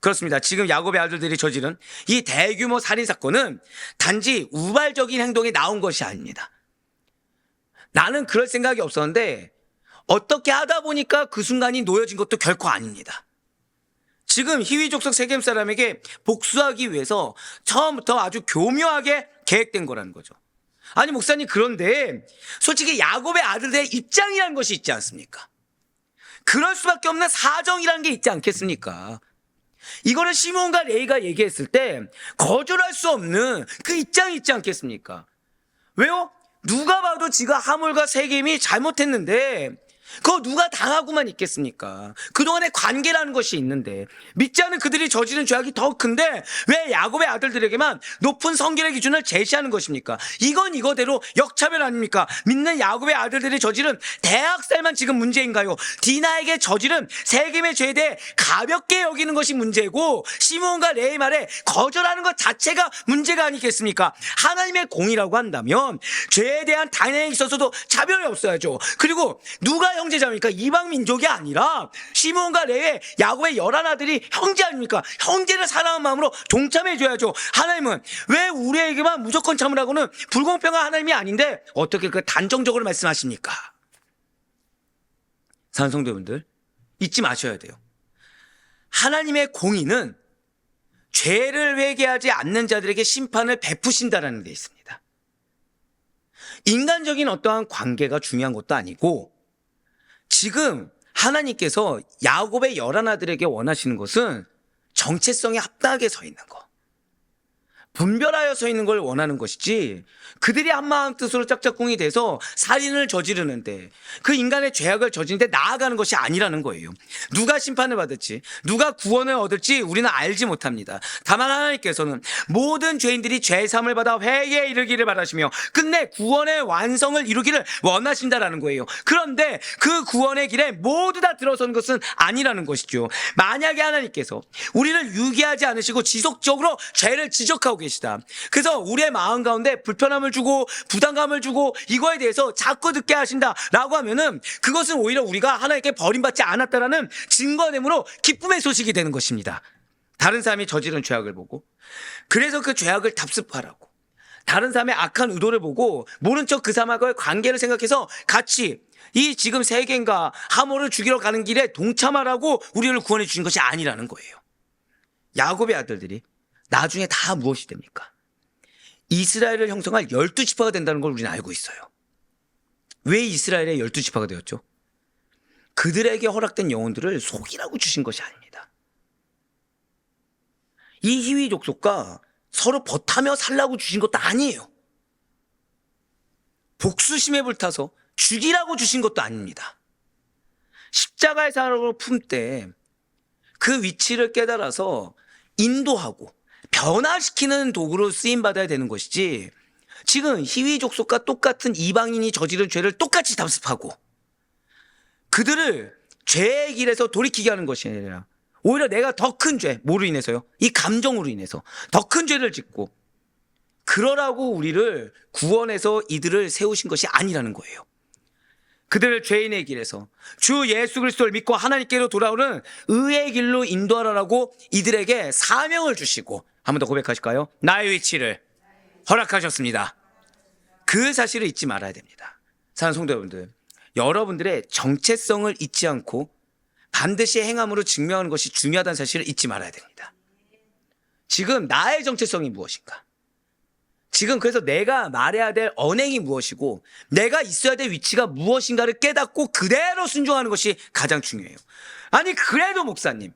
Speaker 1: 그렇습니다. 지금 야곱의 아들들이 저지른 이 대규모 살인사건은 단지 우발적인 행동이 나온 것이 아닙니다. 나는 그럴 생각이 없었는데 어떻게 하다 보니까 그 순간이 놓여진 것도 결코 아닙니다. 지금 희위 족속 세겜 사람에게 복수하기 위해서 처음부터 아주 교묘하게 계획된 거라는 거죠. 아니 목사님, 그런데 솔직히 야곱의 아들들의 입장이라는 것이 있지 않습니까? 그럴 수밖에 없는 사정이라는 게 있지 않겠습니까?
Speaker 2: 이거를 시몬과 레이가 얘기했을 때 거절할 수 없는 그 입장이 있지 않겠습니까? 왜요? 누가 봐도 지금 하물과 세겜이 잘못했는데 그거 누가 당하고만 있겠습니까? 그동안의 관계라는 것이 있는데 믿지 않은 그들이 저지른 죄악이 더 큰데 왜 야곱의 아들들에게만 높은 성결의 기준을 제시하는 것입니까? 이건 이거대로 역차별 아닙니까? 믿는 야곱의 아들들이 저지른 대학살만 지금 문제인가요? 디나에게 저지른 세겜의 죄에 대해 가볍게 여기는 것이 문제고 시므온과 레의 말에 거절하는 것 자체가 문제가 아니겠습니까? 하나님의 공의라고 한다면 죄에 대한 단행에 있어서도 차별이 없어야죠. 그리고 누가 형제자입니까? 이방 민족이 아니라 시므온과 레의 야곱의 11아들이 형제 아닙니까? 형제를 사랑하는 마음으로 동참해 줘야죠. 하나님은 왜 우리에게만 무조건 참으라고는 불공평한 하나님이 아닌데 어떻게 그 단정적으로 말씀하십니까? 사랑하는 성도분들, 잊지 마셔야 돼요. 하나님의 공의는 죄를 회개하지 않는 자들에게 심판을 베푸신다라는 데 있습니다. 인간적인 어떠한 관계가 중요한 것도 아니고 지금 하나님께서 야곱의 11아들에게 원하시는 것은 정체성에 합당하게 서 있는 것, 분별하여 서 있는 걸 원하는 것이지 그들이 한마음 뜻으로 짝짝꿍이 돼서 살인을 저지르는데 그 인간의 죄악을 저지르는데 나아가는 것이 아니라는 거예요. 누가 심판을 받을지 누가 구원을 얻을지 우리는 알지 못합니다. 다만 하나님께서는 모든 죄인들이 죄사함을 받아 회개에 이르기를 바라시며 끝내 구원의 완성을 이루기를 원하신다라는 거예요. 그런데 그 구원의 길에 모두 다 들어선 것은 아니라는 것이죠. 만약에 하나님께서 우리를 유기하지 않으시고 지속적으로 죄를 지적하고 계시다. 그래서 우리의 마음 가운데 불편함을 주고 부담감을 주고 이거에 대해서 자꾸 듣게 하신다라고 하면은 그것은 오히려 우리가 하나님께 버림받지 않았다라는 증거됨으로 기쁨의 소식이 되는 것입니다. 다른 사람이 저지른 죄악을 보고 그래서 그 죄악을 답습하라고 다른 사람의 악한 의도를 보고 모른 척 그 사람과의 관계를 생각해서 같이 이 지금 세겜과 하모를 죽이러 가는 길에 동참하라고 우리를 구원해 주신 것이 아니라는 거예요. 야곱의 아들들이 나중에 다 무엇이 됩니까? 이스라엘을 형성할 12지파가 된다는 걸 우리는 알고 있어요. 왜 이스라엘의 12지파가 되었죠? 그들에게 허락된 영혼들을 속이라고 주신 것이 아닙니다. 이 희위 족속과 서로 벗하며 살라고 주신 것도 아니에요. 복수심에 불타서 죽이라고 주신 것도 아닙니다. 십자가의 사랑을 품때 그 위치를 깨달아서 인도하고 변화시키는 도구로 쓰임받아야 되는 것이지 지금 희위 족속과 똑같은 이방인이 저지른 죄를 똑같이 답습하고 그들을 죄의 길에서 돌이키게 하는 것이 아니라 오히려 내가 더 큰 죄, 뭐로 인해서요? 이 감정으로 인해서 더 큰 죄를 짓고 그러라고 우리를 구원해서 이들을 세우신 것이 아니라는 거예요. 그들을 죄인의 길에서 주 예수 그리스도를 믿고 하나님께로 돌아오는 의의 길로 인도하라고 이들에게 사명을 주시고 한 번 더 고백하실까요? 나의 위치를 허락하셨습니다. 그 사실을 잊지 말아야 됩니다. 사랑하는 성도 여러분들, 여러분들의 정체성을 잊지 않고 반드시 행함으로 증명하는 것이 중요하다는 사실을 잊지 말아야 됩니다. 지금 나의 정체성이 무엇인가? 지금 그래서 내가 말해야 될 언행이 무엇이고 내가 있어야 될 위치가 무엇인가를 깨닫고 그대로 순종하는 것이 가장 중요해요. 아니 그래도 목사님,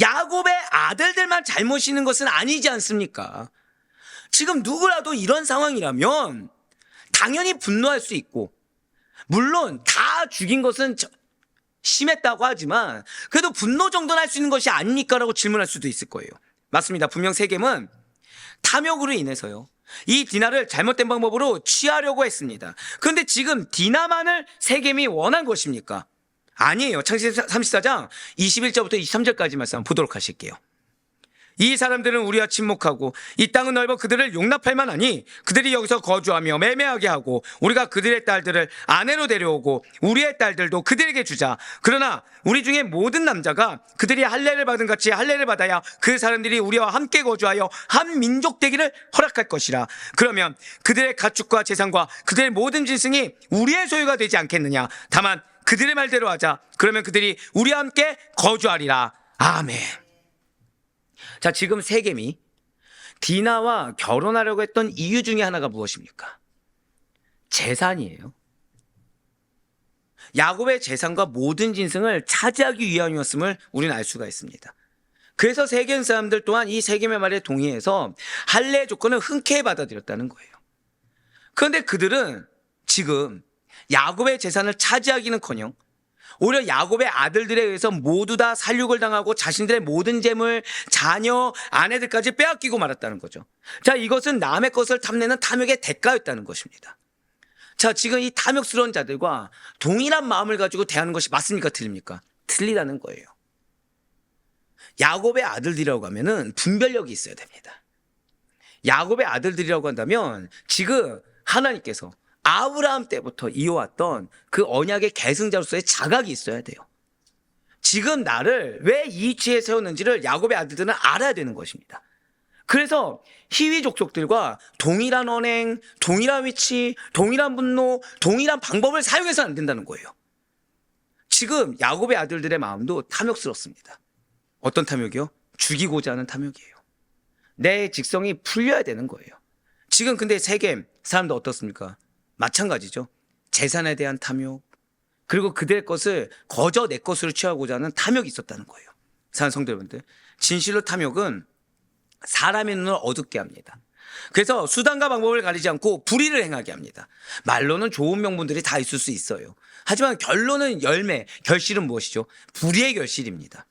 Speaker 2: 야곱의 아들들만 잘못 있는 것은 아니지 않습니까? 지금 누구라도 이런 상황이라면 당연히 분노할 수 있고 물론 다 죽인 것은 심했다고 하지만 그래도 분노 정도는 할 수 있는 것이 아닙니까? 라고 질문할 수도 있을 거예요. 맞습니다. 분명 세겜은 탐욕으로 인해서요 이 디나를 잘못된 방법으로 취하려고 했습니다. 그런데 지금 디나만을 세겜이 원한 것입니까? 아니에요. 창세기 34장 21절부터 23절까지 말씀 보도록 하실게요. 이 사람들은 우리와 친목하고 이 땅은 넓어 그들을 용납할 만하니 그들이 여기서 거주하며 매매하게 하고 우리가 그들의 딸들을 아내로 데려오고 우리의 딸들도 그들에게 주자. 그러나 우리 중에 모든 남자가 그들이 할례를 받은 같이 할례를 받아야 그 사람들이 우리와 함께 거주하여 한 민족 되기를 허락할 것이라. 그러면 그들의 가축과 재산과 그들의 모든 짐승이 우리의 소유가 되지 않겠느냐. 다만 그들의 말대로 하자. 그러면 그들이 우리와 함께 거주하리라. 아멘. 자, 지금 세겜이 디나와 결혼하려고 했던 이유 중에 하나가 무엇입니까? 재산이에요. 야곱의 재산과 모든 짐승을 차지하기 위함이었음을 우리는 알 수가 있습니다. 그래서 세겜 사람들 또한 이 세겜의 말에 동의해서 할례의 조건을 흔쾌히 받아들였다는 거예요. 그런데 그들은 지금 야곱의 재산을 차지하기는커녕 오히려 야곱의 아들들에 의해서 모두 다 살육을 당하고 자신들의 모든 재물, 자녀, 아내들까지 빼앗기고 말았다는 거죠. 자, 이것은 남의 것을 탐내는 탐욕의 대가였다는 것입니다. 자, 지금 이 탐욕스러운 자들과 동일한 마음을 가지고 대하는 것이 맞습니까? 틀립니까? 틀리다는 거예요. 야곱의 아들들이라고 하면은 분별력이 있어야 됩니다. 야곱의 아들들이라고 한다면 지금 하나님께서 아브라함 때부터 이어왔던 그 언약의 계승자로서의 자각이 있어야 돼요. 지금 나를 왜 이 위치에 세웠는지를 야곱의 아들들은 알아야 되는 것입니다. 그래서 히위 족속들과 동일한 언행, 동일한 위치, 동일한 분노, 동일한 방법을 사용해서는 안 된다는 거예요. 지금 야곱의 아들들의 마음도 탐욕스럽습니다. 어떤 탐욕이요? 죽이고자 하는 탐욕이에요. 내 직성이 풀려야 되는 거예요. 지금 근데 세겜 사람도 어떻습니까? 마찬가지죠. 재산에 대한 탐욕, 그리고 그들의 것을 거저 내 것으로 취하고자 하는 탐욕이 있었다는 거예요. 사랑하는 성도 여러분들, 진실로 탐욕은 사람의 눈을 어둡게 합니다. 그래서 수단과 방법을 가리지 않고 불의를 행하게 합니다. 말로는 좋은 명분들이 다 있을 수 있어요. 하지만 결론은 열매, 결실은 무엇이죠? 불의의 결실입니다.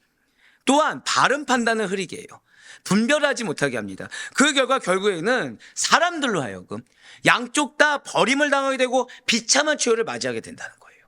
Speaker 2: 또한 바른 판단을 흐리게 해요. 분별하지 못하게 합니다. 그 결과 결국에는 사람들로 하여금 양쪽 다 버림을 당하게 되고 비참한 최후를 맞이하게 된다는 거예요.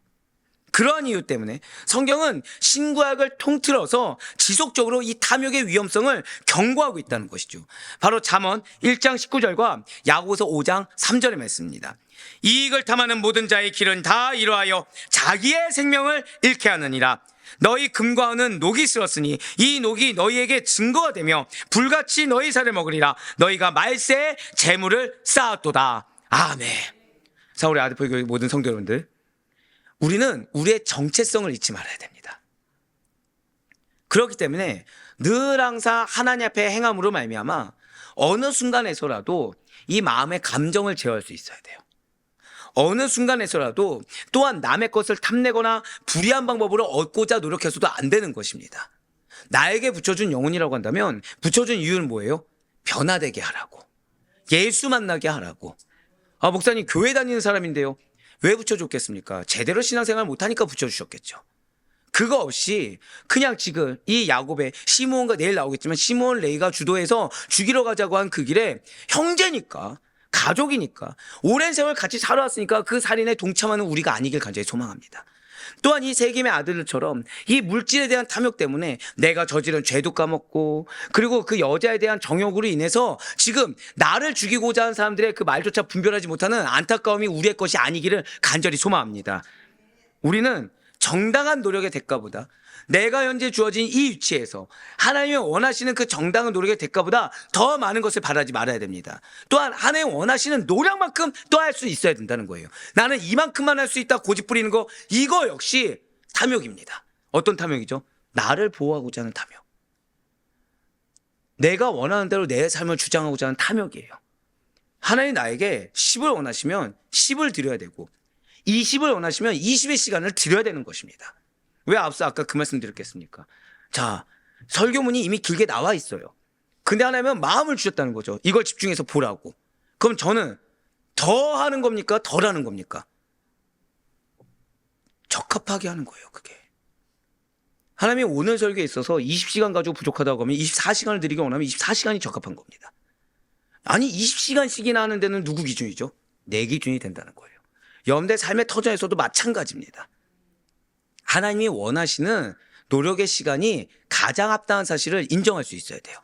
Speaker 2: 그러한 이유 때문에 성경은 신구약을 통틀어서 지속적으로 이 탐욕의 위험성을 경고하고 있다는 것이죠. 바로 잠언 1장 19절과 야고보서 5장 3절의 말씀입니다. 이익을 탐하는 모든 자의 길은 다 이러하여 자기의 생명을 잃게 하느니라. 너희 금과 은은 녹이 쓸었으니 이 녹이 너희에게 증거가 되며 불같이 너희 살을 먹으리라. 너희가 말세에 재물을 쌓았도다. 아멘. 자, 우리 아드포교회 모든 성도 여러분들, 우리는 우리의 정체성을 잊지 말아야 됩니다. 그렇기 때문에 늘 항상 하나님 앞에 행함으로 말미암아 어느 순간에서라도 이 마음의 감정을 제어할 수 있어야 돼요. 어느 순간에서라도 또한 남의 것을 탐내거나 불의한 방법으로 얻고자 노력해서도 안 되는 것입니다. 나에게 붙여준 영혼이라고 한다면 붙여준 이유는 뭐예요? 변화되게 하라고, 예수 만나게 하라고. 목사님 교회 다니는 사람인데요, 왜 붙여줬겠습니까? 제대로 신앙생활 못하니까 붙여주셨겠죠. 그거 없이 그냥 지금 이 야곱의 시므온과 내일 나오겠지만 시므온 레이가 주도해서 죽이러 가자고 한 그 길에 형제니까, 가족이니까, 오랜 세월 같이 살아왔으니까 그 살인에 동참하는 우리가 아니길 간절히 소망합니다. 또한 이 세겜의 아들들처럼 이 물질에 대한 탐욕 때문에 내가 저지른 죄도 까먹고, 그리고 그 여자에 대한 정욕으로 인해서 지금 나를 죽이고자 하는 사람들의 그 말조차 분별하지 못하는 안타까움이 우리의 것이 아니기를 간절히 소망합니다. 우리는 정당한 노력의 대가보다, 내가 현재 주어진 이 위치에서 하나님이 원하시는 그 정당한 노력의 대가보다 더 많은 것을 바라지 말아야 됩니다. 또한 하나님 원하시는 노력만큼 또 할 수 있어야 된다는 거예요. 나는 이만큼만 할 수 있다 고집 부리는 거, 이거 역시 탐욕입니다. 어떤 탐욕이죠? 나를 보호하고자 하는 탐욕. 내가 원하는 대로 내 삶을 주장하고자 하는 탐욕이에요. 하나님 나에게 10을 원하시면 10을 드려야 되고 20을 원하시면 20의 시간을 드려야 되는 것입니다. 왜 앞서 아까 그 말씀 드렸겠습니까? 자, 설교문이 이미 길게 나와 있어요. 근데 하나님은 마음을 주셨다는 거죠. 이걸 집중해서 보라고. 그럼 저는 더 하는 겁니까? 덜 하는 겁니까? 적합하게 하는 거예요, 그게. 하나님이 오늘 설교에 있어서 20시간 가지고 부족하다고 하면 24시간을 드리기 원하면 24시간이 적합한 겁니다. 아니 20시간씩이나 하는 데는 누구 기준이죠? 내 기준이 된다는 거예요. 여러분들 삶의 터전에서도 마찬가지입니다. 하나님이 원하시는 노력의 시간이 가장 합당한 사실을 인정할 수 있어야 돼요.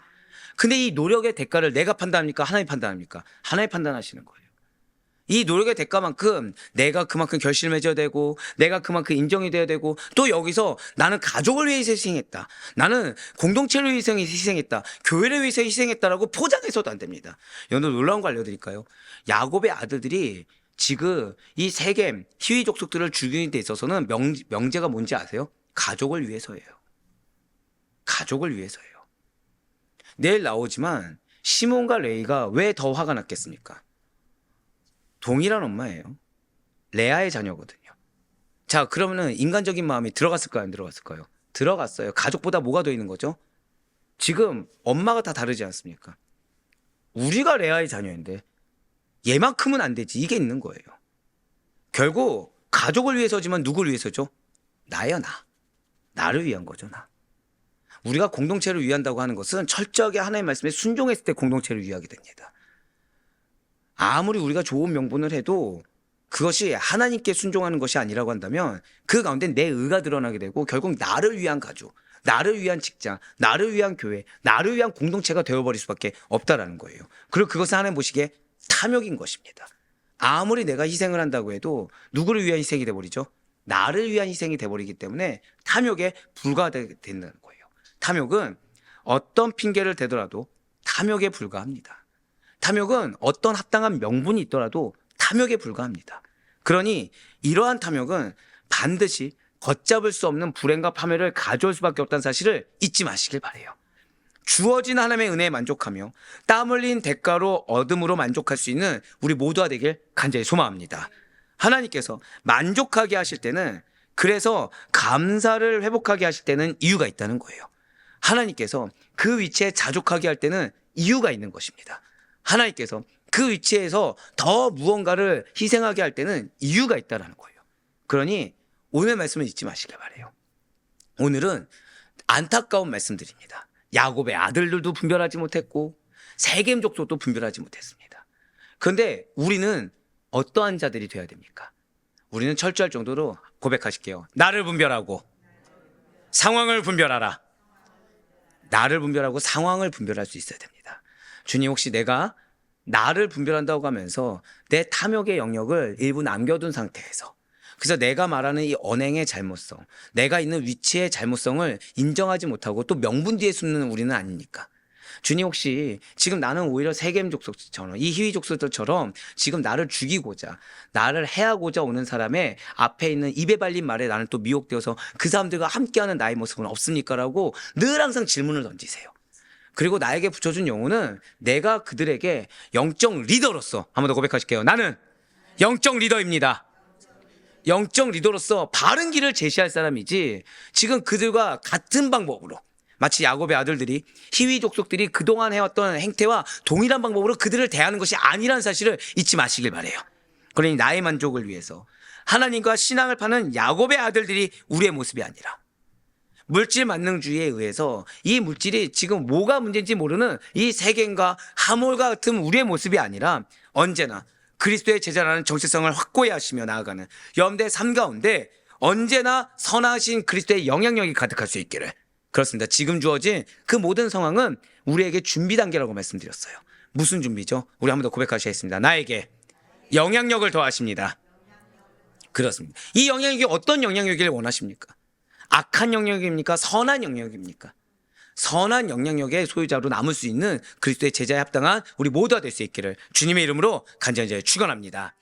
Speaker 2: 근데 이 노력의 대가를 내가 판단합니까? 하나님 판단합니까? 하나님 판단하시는 거예요. 이 노력의 대가만큼 내가 그만큼 결실을 맺어야 되고, 내가 그만큼 인정이 돼야 되고, 또 여기서 나는 가족을 위해서 희생했다, 나는 공동체를 위해서 희생했다, 교회를 위해서 희생했다라고 포장해서도 안 됩니다. 여러분 놀라운 거 알려드릴까요? 야곱의 아들들이 지금 이 세겜 히위 족속들을 죽이는 데 있어서는 명제가 뭔지 아세요? 가족을 위해서예요. 가족을 위해서예요. 내일 나오지만 시몬과 레이가 왜 더 화가 났겠습니까? 동일한 엄마예요. 레아의 자녀거든요. 자, 그러면은 인간적인 마음이 들어갔을까요? 안 들어갔을까요? 들어갔어요. 가족보다 뭐가 더 있는 거죠? 지금 엄마가 다 다르지 않습니까? 우리가 레아의 자녀인데 얘만큼은 안 되지. 이게 있는 거예요. 결국 가족을 위해서지만 누구를 위해서죠? 나야 나. 나를 위한 거죠. 나. 우리가 공동체를 위한다고 하는 것은 철저하게 하나님의 말씀에 순종했을 때 공동체를 위하게 됩니다. 아무리 우리가 좋은 명분을 해도 그것이 하나님께 순종하는 것이 아니라고 한다면 그 가운데 내 의가 드러나게 되고 결국 나를 위한 가족, 나를 위한 직장, 나를 위한 교회, 나를 위한 공동체가 되어버릴 수밖에 없다라는 거예요. 그리고 그것은 하나님 보시기에 탐욕인 것입니다. 아무리 내가 희생을 한다고 해도 누구를 위한 희생이 돼버리죠? 나를 위한 희생이 돼버리기 때문에 탐욕에 불과된다는 거예요. 탐욕은 어떤 핑계를 대더라도 탐욕에 불과합니다. 탐욕은 어떤 합당한 명분이 있더라도 탐욕에 불과합니다. 그러니 이러한 탐욕은 반드시 걷잡을 수 없는 불행과 파멸을 가져올 수밖에 없다는 사실을 잊지 마시길 바라요. 주어진 하나님의 은혜에 만족하며 땀 흘린 대가로 얻음으로 만족할 수 있는 우리 모두가 되길 간절히 소망합니다. 하나님께서 만족하게 하실 때는, 그래서 감사를 회복하게 하실 때는 이유가 있다는 거예요. 하나님께서 그 위치에 자족하게 할 때는 이유가 있는 것입니다. 하나님께서 그 위치에서 더 무언가를 희생하게 할 때는 이유가 있다는 거예요. 그러니 오늘 말씀을 잊지 마시길 바라요. 오늘은 안타까운 말씀드립니다. 야곱의 아들들도 분별하지 못했고 세겜 족속도 분별하지 못했습니다. 그런데 우리는 어떠한 자들이 되어야 됩니까? 우리는 철저할 정도로 고백하실게요. 나를 분별하고 상황을 분별하라. 나를 분별하고 상황을 분별할 수 있어야 됩니다. 주님, 혹시 내가 나를 분별한다고 하면서 내 탐욕의 영역을 일부 남겨둔 상태에서, 그래서 내가 말하는 이 언행의 잘못성, 내가 있는 위치의 잘못성을 인정하지 못하고 또 명분 뒤에 숨는 우리는 아닙니까? 주님, 혹시 지금 나는 오히려 세겜 족속처럼, 이 희위 족속들처럼 지금 나를 죽이고자, 나를 해하고자 오는 사람의 앞에 있는 입에 발린 말에 나는 또 미혹되어서 그 사람들과 함께하는 나의 모습은 없습니까? 라고 늘 항상 질문을 던지세요. 그리고 나에게 붙여준 영혼은 내가 그들에게 영적 리더로서, 한 번 더 고백하실게요. 나는 영적 리더입니다. 영적 리더로서 바른 길을 제시할 사람이지, 지금 그들과 같은 방법으로, 마치 야곱의 아들들이, 희위 족속들이 그동안 해왔던 행태와 동일한 방법으로 그들을 대하는 것이 아니라는 사실을 잊지 마시길 바라요. 그러니 나의 만족을 위해서 하나님과 신앙을 파는 야곱의 아들들이 우리의 모습이 아니라, 물질 만능주의에 의해서 이 물질이 지금 뭐가 문제인지 모르는 이 세겜과 하몰과 같은 우리의 모습이 아니라, 언제나 그리스도의 제자라는 정체성을 확고히 하시며 나아가는 여러분들의 삶 가운데 언제나 선하신 그리스도의 영향력이 가득할 수 있기를. 그렇습니다. 지금 주어진 그 모든 상황은 우리에게 준비 단계라고 말씀드렸어요. 무슨 준비죠? 우리 한 번 더 고백하시겠습니다. 나에게 영향력을 더하십니다. 그렇습니다. 이 영향력이 어떤 영향력이길 원하십니까? 악한 영향력입니까? 선한 영향력입니까? 선한 영향력의 소유자로 남을 수 있는 그리스도의 제자에 합당한 우리 모두가 될 수 있기를 주님의 이름으로 간절히 축원합니다.